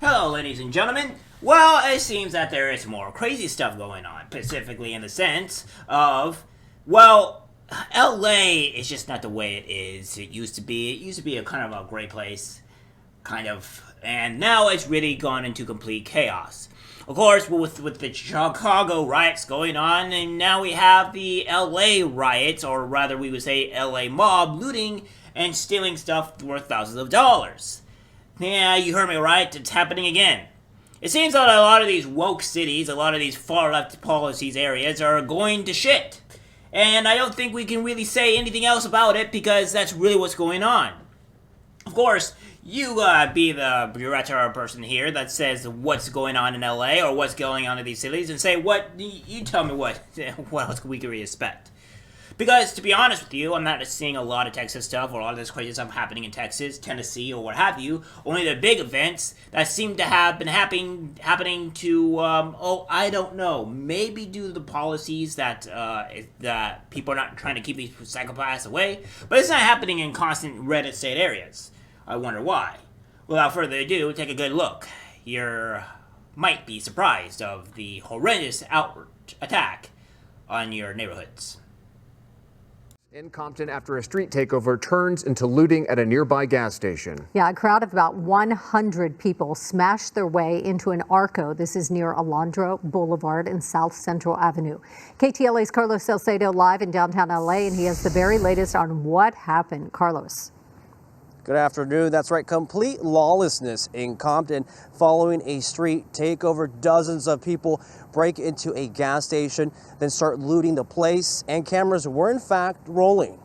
Hello, ladies and gentlemen. Well, it seems that there is more crazy stuff going on, specifically in the sense of, well, LA is just not the way it is. It used to be. It used to be a kind of a great place, kind of, and now it's really gone into complete chaos. Of course, with the Chicago riots going on, and now we have the LA riots, or rather we would say LA mob, looting and stealing stuff worth thousands of dollars. Yeah, you heard me right, it's happening again. It seems that a lot of these woke cities, a lot of these far-left policies areas are going to shit. And I don't think we can really say anything else about it because that's really what's going on. Of course, you be the bureaucrat person here that says what's going on in LA or what's going on in these cities and say you tell me what else we can really expect. Because, to be honest with you, I'm not seeing a lot of Texas stuff or a lot of this crazy stuff happening in Texas, Tennessee, or what have you. Only the big events that seem to have been happening to, I don't know, maybe due to the policies that people are not trying to keep these psychopaths away. But it's not happening in constant red state areas. I wonder why. Without further ado, take a good look. You might be surprised of the horrendous attack on your neighborhoods. In Compton, after a street takeover turns into looting at a nearby gas station. Yeah, a crowd of about 100 people smashed their way into an Arco. This is near Alondra Boulevard and South Central Avenue. KTLA's Carlos Salcedo live in downtown LA, and he has the very latest on what happened. Carlos. Good afternoon. That's right. Complete lawlessness in Compton following a street takeover. Dozens of people break into a gas station, then start looting the place, and cameras were in fact rolling.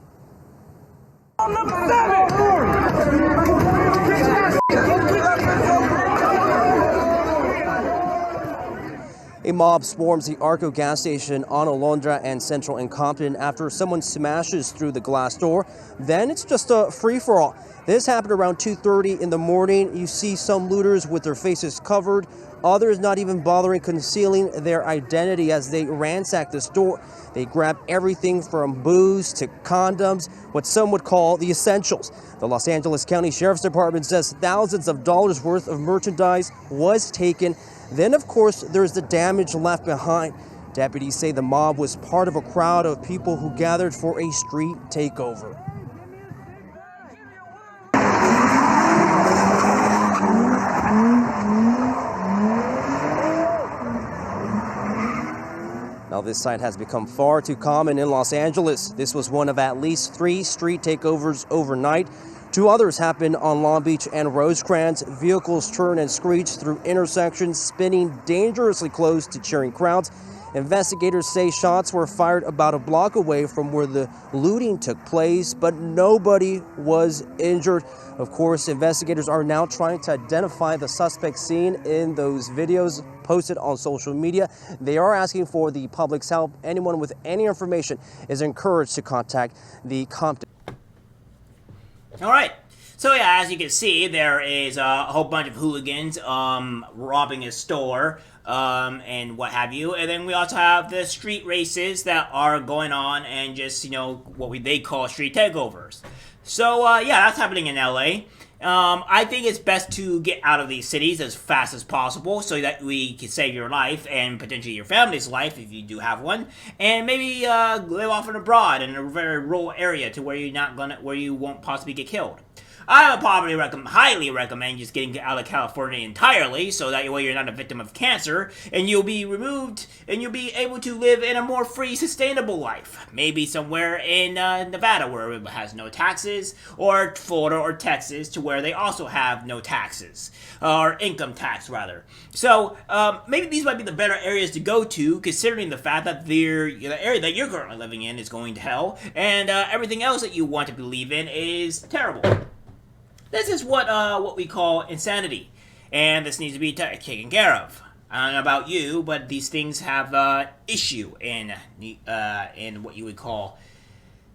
A mob swarms the Arco gas station on Alondra and Central in Compton after someone smashes through the glass door. Then it's just a free-for-all. This happened around 2:30 in the morning. You see some looters with their faces covered, others not even bothering concealing their identity as they ransack the store. They grab everything from booze to condoms, what some would call the essentials. The Los Angeles County Sheriff's Department says thousands of dollars worth of merchandise was taken. Then, of course, there's the damage left behind. Deputies say the mob was part of a crowd of people who gathered for a street takeover. Now, this sight has become far too common in Los Angeles. This was one of at least 3 street takeovers overnight. 2 others happened on Long Beach and Rosecrans. Vehicles turn and screech through intersections, spinning dangerously close to cheering crowds. Investigators say shots were fired about a block away from where the looting took place, but nobody was injured. Of course, investigators are now trying to identify the suspect seen in those videos posted on social media. They are asking for the public's help. Anyone with any information is encouraged to contact the Compton. All right. So yeah, as you can see, there is a whole bunch of hooligans robbing a store and what have you. And then we also have the street races that are going on and just, what they call street takeovers. So yeah, that's happening in LA. I think it's best to get out of these cities as fast as possible so that we can save your life and potentially your family's life if you do have one, and maybe live off and abroad in a very rural area to where where you won't possibly get killed. I would probably highly recommend just getting out of California entirely, so that way you're not a victim of cancer, and you'll be removed, and you'll be able to live in a more free, sustainable life. Maybe somewhere in Nevada where it has no taxes, or Florida or Texas to where they also have no taxes, or income tax rather. So maybe these might be the better areas to go to, considering the fact that the area that you're currently living in is going to hell, and everything else that you want to believe in is terrible. This is what we call insanity, and this needs to be taken care of. I don't know about you, but these things have issue in what you would call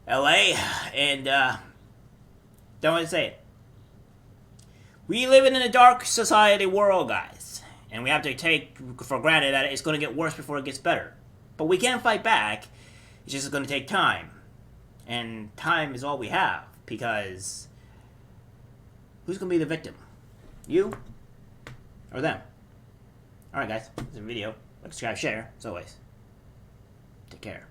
LA, and don't want to say it. We live in a dark society world, guys, and we have to take for granted that it's going to get worse before it gets better. But we can fight back. It's just going to take time, and time is all we have because. Who's going to be the victim? You? or them. Alright guys, this is a video. Like, subscribe, share, as always. Take care.